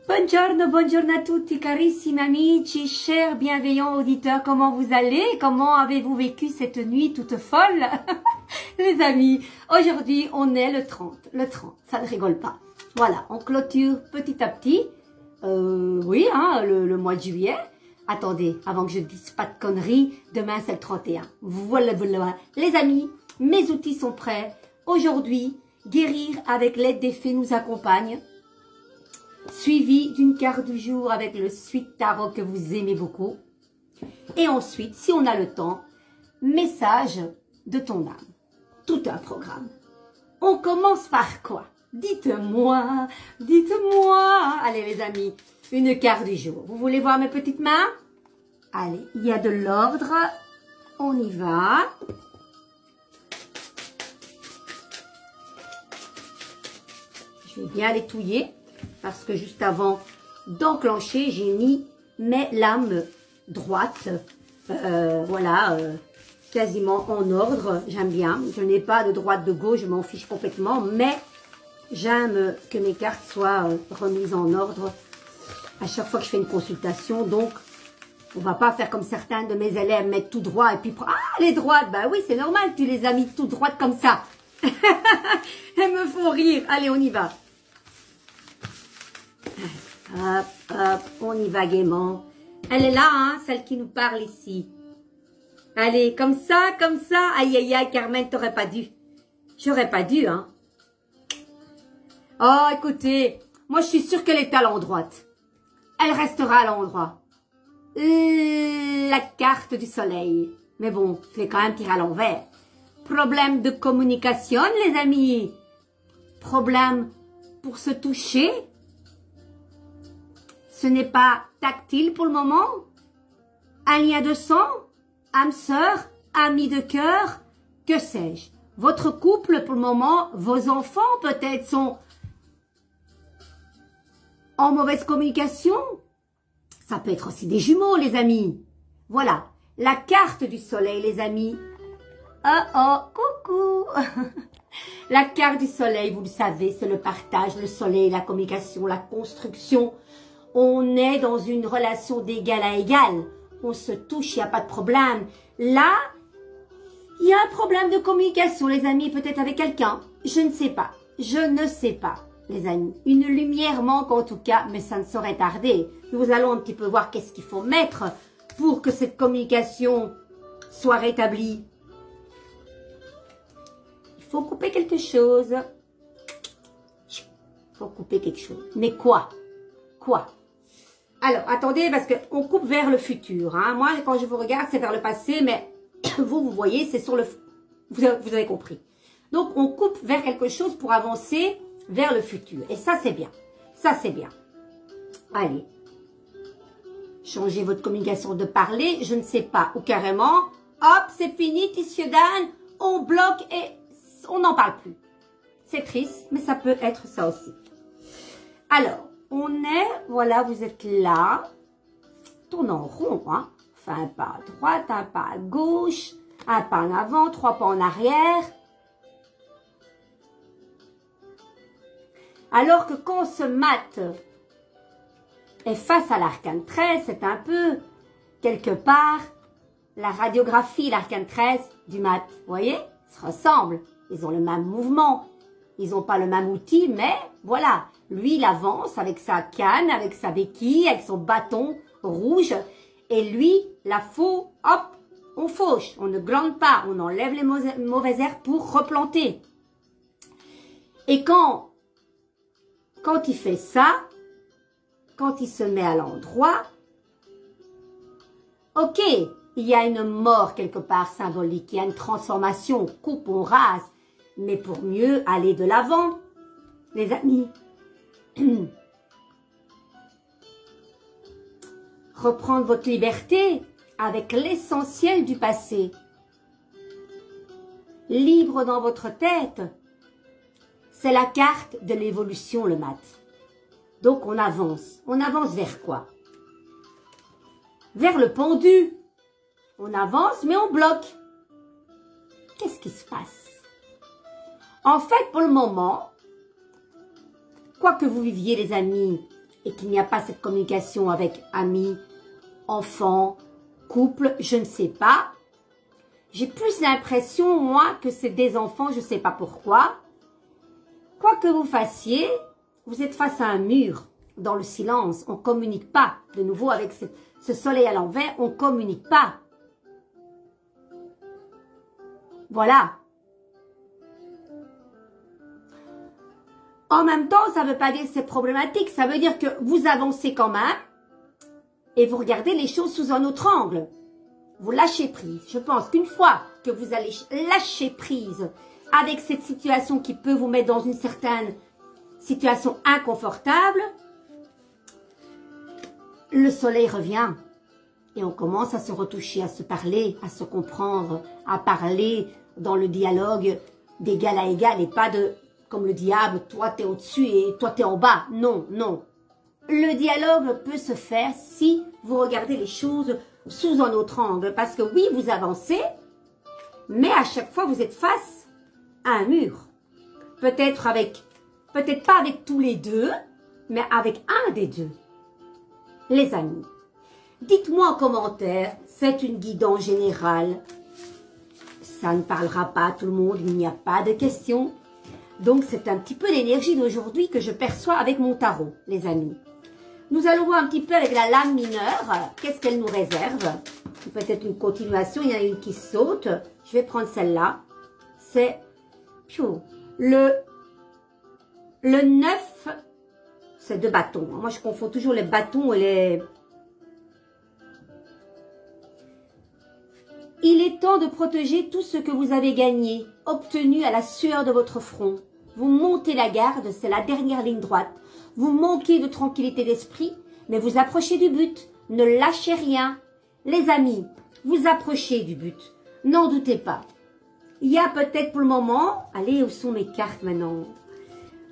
Buongiorno, buongiorno a tutti carissimi amici, chers bienveillants auditeurs, comment vous allez? Comment avez-vous vécu cette nuit toute folle? Les amis, aujourd'hui on est le 30, ça ne rigole pas. Voilà, on clôture petit à petit, oui, hein, le mois de juillet. Attendez, avant que je dise pas de conneries, demain c'est le 31. Voilà, voilà. Les amis, mes outils sont prêts. Aujourd'hui, guérir avec l'aide des fées nous accompagne. Suivi d'une carte du jour avec le Sweet Tarot que vous aimez beaucoup. Et ensuite, si on a le temps, message de ton âme. Tout un programme. On commence par quoi? Dites-moi, dites-moi. Allez les amis, une carte du jour. Vous voulez voir mes petites mains? Allez, il y a de l'ordre. On y va. Je vais bien les touiller. Parce que juste avant d'enclencher, j'ai mis mes lames droites, voilà, quasiment en ordre. J'aime bien. Je n'ai pas de droite, de gauche, je m'en fiche complètement. Mais j'aime que mes cartes soient remises en ordre à chaque fois que je fais une consultation. Donc, on ne va pas faire comme certains de mes élèves, mettre tout droit et puis... Ah, les droites, bah oui, c'est normal, tu les as mis tout droites comme ça. Elles me font rire. Allez, on y va. Hop, hop, on y va gaiement. Elle est là, hein, celle qui nous parle ici. Allez, comme ça, comme ça. Aïe, aïe, aïe, Carmen, t'aurais pas dû. J'aurais pas dû, hein. Oh, écoutez, moi, je suis sûre qu'elle est à l'endroit. Elle restera à l'endroit. La carte du soleil. Mais bon, je vais quand même tirer à l'envers. Problème de communication, les amis. Problème pour se toucher. Ce n'est pas tactile pour le moment. Un lien de sang, âme sœur, ami de cœur, que sais-je. Votre couple pour le moment, vos enfants peut-être sont en mauvaise communication. Ça peut être aussi des jumeaux, les amis. Voilà, la carte du soleil, les amis. Oh, oh, coucou. La carte du soleil, vous le savez, c'est le partage, le soleil, la communication, la construction. On est dans une relation d'égal à égal. On se touche, il n'y a pas de problème. Là, il y a un problème de communication, les amis, peut-être avec quelqu'un. Je ne sais pas. Je ne sais pas, les amis. Une lumière manque en tout cas, mais ça ne saurait tarder. Nous allons un petit peu voir qu'est-ce qu'il faut mettre pour que cette communication soit rétablie. Il faut couper quelque chose. Il faut couper quelque chose. Mais quoi? Quoi? Alors, attendez, parce qu'on coupe vers le futur. Hein. Moi, quand je vous regarde, c'est vers le passé, mais vous voyez, c'est sur le... Vous avez compris. Donc, on coupe vers quelque chose pour avancer vers le futur. Et ça, c'est bien. Ça, c'est bien. Allez. Changez votre communication de parler, je ne sais pas. Ou carrément, hop, c'est fini, Tissiodan, on bloque et on n'en parle plus. C'est triste, mais ça peut être ça aussi. Alors, on est, voilà, vous êtes là, tourne en rond, hein. Fait un pas à droite, un pas à gauche, un pas en avant, 3 pas en arrière. Alors que quand ce mat est face à l'arcane 13, c'est un peu, quelque part, la radiographie, l'arcane 13 du mat. Vous voyez, ils se ressemblent, ils ont le même mouvement. Ils n'ont pas le même outil, mais voilà. Lui, il avance avec sa canne, avec sa béquille, avec son bâton rouge. Et lui, la faux, hop, on fauche. On ne glande pas, on enlève les mauvaises herbes pour replanter. Et quand il fait ça, quand il se met à l'endroit, ok, il y a une mort quelque part symbolique, il y a une transformation, on coupe, on rase. Mais pour mieux aller de l'avant, les amis. Reprendre votre liberté avec l'essentiel du passé. Libre dans votre tête. C'est la carte de l'évolution, le mat. Donc on avance. On avance vers quoi? Vers le pendu. On avance, mais on bloque. Qu'est-ce qui se passe? En fait, pour le moment, quoi que vous viviez, les amis, et qu'il n'y a pas cette communication avec amis, enfants, couple, je ne sais pas. J'ai plus l'impression, moi, que c'est des enfants, je ne sais pas pourquoi. Quoi que vous fassiez, vous êtes face à un mur, dans le silence. On ne communique pas. De nouveau, avec ce soleil à l'envers, on ne communique pas. Voilà. En même temps, ça ne veut pas dire que c'est problématique. Ça veut dire que vous avancez quand même et vous regardez les choses sous un autre angle. Vous lâchez prise. Je pense qu'une fois que vous allez lâcher prise avec cette situation qui peut vous mettre dans une certaine situation inconfortable, le soleil revient et on commence à se retoucher, à se parler, à se comprendre, à parler dans le dialogue d'égal à égal et pas de, comme le diable, toi t'es au-dessus et toi t'es en bas. Non, non. Le dialogue peut se faire si vous regardez les choses sous un autre angle. Parce que oui, vous avancez, mais à chaque fois, vous êtes face à un mur. Peut-être pas avec tous les deux, mais avec un des deux. Les amis, dites-moi en commentaire, c'est une guidance générale. Ça ne parlera pas à tout le monde, il n'y a pas de questions. Donc, c'est un petit peu l'énergie d'aujourd'hui que je perçois avec mon tarot, les amis. Nous allons voir un petit peu avec la lame mineure, qu'est-ce qu'elle nous réserve. Peut-être une continuation, il y en a une qui saute. Je vais prendre celle-là. C'est le 9, c'est de bâtons. Moi, je confonds toujours les bâtons et les... Il est temps de protéger tout ce que vous avez gagné, obtenu à la sueur de votre front. Vous montez la garde, c'est la dernière ligne droite. Vous manquez de tranquillité d'esprit, mais vous approchez du but. Ne lâchez rien. Les amis, vous approchez du but. N'en doutez pas. Il y a peut-être pour le moment... Allez, où sont mes cartes maintenant? Vous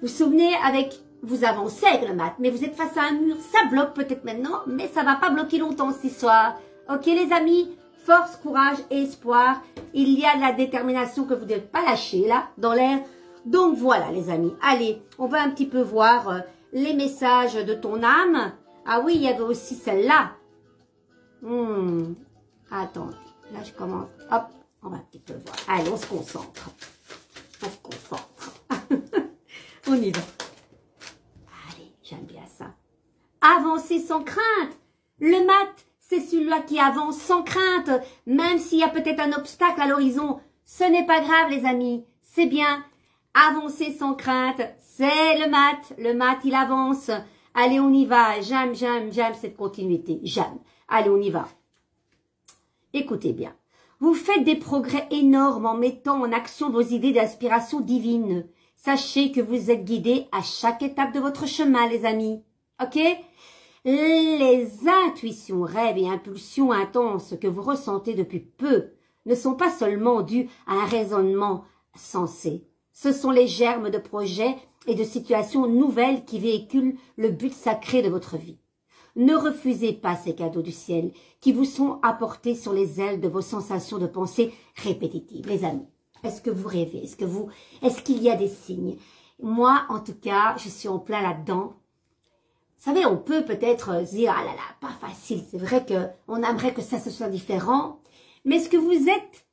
vous souvenez avec... Vous avancez avec le mat, mais vous êtes face à un mur. Ça bloque peut-être maintenant, mais ça ne va pas bloquer longtemps cette histoire. Ok les amis? Force, courage et espoir. Il y a de la détermination que vous ne devez pas lâcher là, dans l'air. Donc voilà les amis. Allez, on va un petit peu voir les messages de ton âme. Ah oui, il y avait aussi celle-là. Attends, là je commence. Hop, on va un petit peu voir. Allez, on se concentre. On se concentre. On y va. Allez, j'aime bien ça. Avancer sans crainte. Le mat, c'est celui-là qui avance sans crainte. Même s'il y a peut-être un obstacle à l'horizon. Ce n'est pas grave les amis. C'est bien. Avancer sans crainte. C'est le mat. Le mat, il avance. Allez, on y va. J'aime cette continuité. J'aime. Allez, on y va. Écoutez bien. Vous faites des progrès énormes en mettant en action vos idées d'inspiration divine. Sachez que vous êtes guidés à chaque étape de votre chemin, les amis. Ok? Les intuitions, rêves et impulsions intenses que vous ressentez depuis peu ne sont pas seulement dues à un raisonnement sensé. Ce sont les germes de projets et de situations nouvelles qui véhiculent le but sacré de votre vie. Ne refusez pas ces cadeaux du ciel qui vous sont apportés sur les ailes de vos sensations de pensée répétitives. Les amis, est-ce que vous rêvez? Est-ce qu'il y a des signes? Moi, en tout cas, je suis en plein là-dedans. Vous savez, on peut peut-être dire, ah là là, pas facile. C'est vrai qu'on aimerait que ça se soit différent. Mais est-ce que vous êtes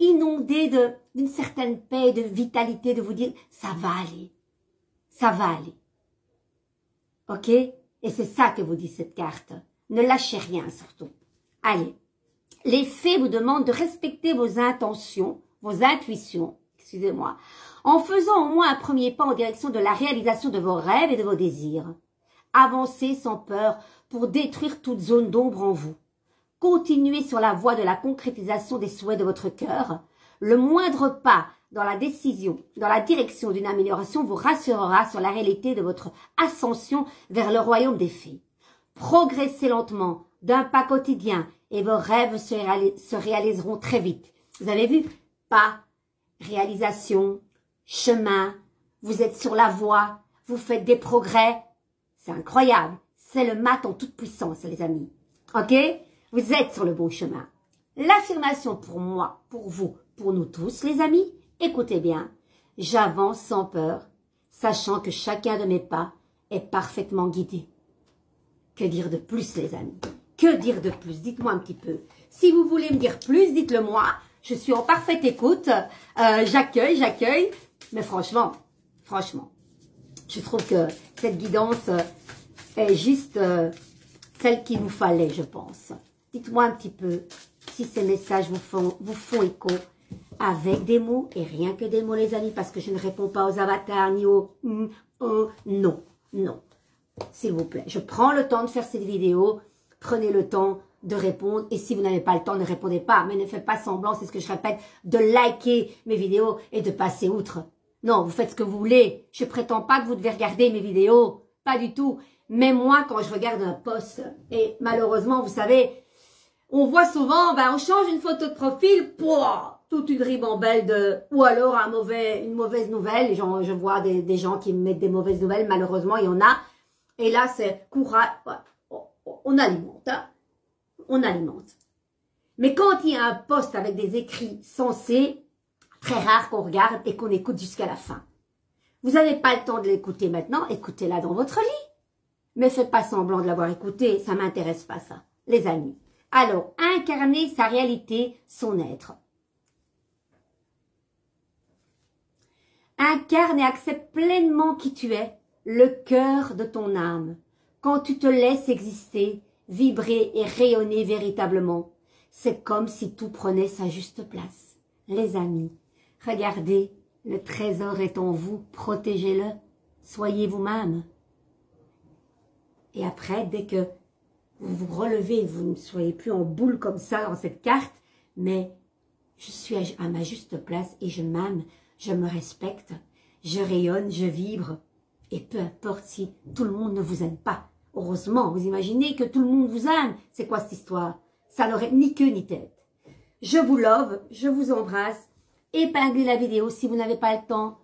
inondé d'une certaine paix, de vitalité, de vous dire, ça va aller. Ça va aller. Ok? Et c'est ça que vous dit cette carte. Ne lâchez rien surtout. Allez. Les fées vous demandent de respecter vos intentions, vos intuitions, excusez-moi, en faisant au moins un premier pas en direction de la réalisation de vos rêves et de vos désirs. Avancez sans peur pour détruire toute zone d'ombre en vous. Continuez sur la voie de la concrétisation des souhaits de votre cœur. Le moindre pas dans la direction d'une amélioration vous rassurera sur la réalité de votre ascension vers le royaume des fées. Progressez lentement, d'un pas quotidien, et vos rêves se réaliseront très vite. Vous avez vu? Pas, réalisation, chemin, vous êtes sur la voie, vous faites des progrès. C'est incroyable. C'est le mat en toute puissance, les amis. Ok? Vous êtes sur le bon chemin. L'affirmation pour moi, pour vous, pour nous tous, les amis, écoutez bien. J'avance sans peur, sachant que chacun de mes pas est parfaitement guidé. Que dire de plus, les amis? Que dire de plus? Dites-moi un petit peu. Si vous voulez me dire plus, dites-le moi. Je suis en parfaite écoute. J'accueille. Mais franchement, je trouve que cette guidance est juste celle qu'il nous fallait, je pense. Dites-moi un petit peu si ces messages vous font écho avec des mots et rien que des mots, les amis, parce que je ne réponds pas aux avatars ni aux non. S'il vous plaît, je prends le temps de faire cette vidéo. Prenez le temps de répondre. Et si vous n'avez pas le temps, ne répondez pas. Mais ne faites pas semblant, c'est ce que je répète, de liker mes vidéos et de passer outre. Non, vous faites ce que vous voulez. Je prétends pas que vous devez regarder mes vidéos. Pas du tout. Mais moi, quand je regarde un post, et malheureusement, vous savez, on voit souvent, on change une photo de profil, pouah, toute une ribambelle de, ou alors une mauvaise nouvelle. Je vois des gens qui me mettent des mauvaises nouvelles. Malheureusement, il y en a. Et là, c'est courage. On alimente, hein. On alimente. Mais quand il y a un post avec des écrits sensés, très rare qu'on regarde et qu'on écoute jusqu'à la fin. Vous n'avez pas le temps de l'écouter maintenant, écoutez-la dans votre lit. Mais faites pas semblant de l'avoir écouté, ça m'intéresse pas ça, les amis. Alors, incarner sa réalité, son être. Incarne et accepte pleinement qui tu es, le cœur de ton âme. Quand tu te laisses exister, vibrer et rayonner véritablement, c'est comme si tout prenait sa juste place. Les amis, regardez, le trésor est en vous, protégez-le, soyez vous-même. Et après, dès que vous vous relevez, vous ne soyez plus en boule comme ça dans cette carte, mais je suis à ma juste place et je m'aime, je me respecte, je rayonne, je vibre. Et peu importe si tout le monde ne vous aime pas. Heureusement, vous imaginez que tout le monde vous aime. C'est quoi cette histoire? Ça n'aurait ni queue ni tête. Je vous love, je vous embrasse. Épinglez la vidéo si vous n'avez pas le temps.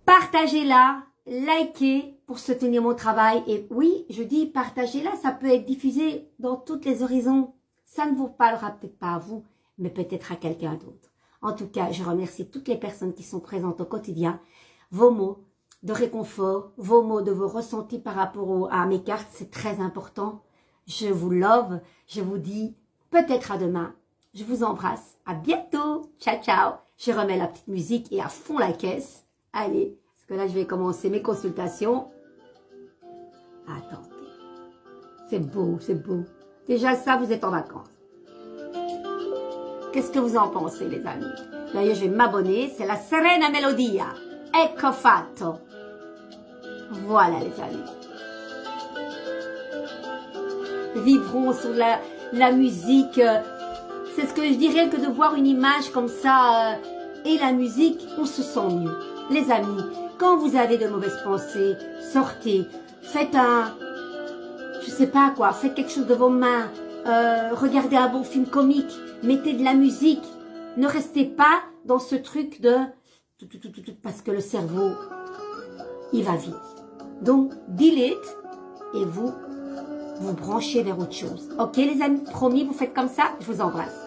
Partagez-la, likez pour soutenir mon travail. Et oui, je dis partagez-la, ça peut être diffusé dans tous les horizons. Ça ne vous parlera peut-être pas à vous, mais peut-être à quelqu'un d'autre. En tout cas, je remercie toutes les personnes qui sont présentes au quotidien. Vos mots de réconfort, vos mots de vos ressentis par rapport à mes cartes, c'est très important. Je vous love, je vous dis peut-être à demain. Je vous embrasse, à bientôt, ciao ciao. Je remets la petite musique et à fond la caisse. Allez, parce que là je vais commencer mes consultations. Attendez, c'est beau, c'est beau. Déjà ça, vous êtes en vacances. Qu'est-ce que vous en pensez les amis? D'ailleurs je vais m'abonner, c'est la Serena Melodia. Ecco fatto. Voilà les amis. Vibrons sur la musique. C'est ce que je dirais que de voir une image comme ça et la musique, on se sent mieux. Les amis, quand vous avez de mauvaises pensées, sortez, faites je sais pas quoi, faites quelque chose de vos mains, regardez un bon film comique, mettez de la musique. Ne restez pas dans ce truc de parce que le cerveau, il va vite. Donc, delete et vous branchez vers autre chose. Ok les amis, promis, vous faites comme ça, je vous embrasse.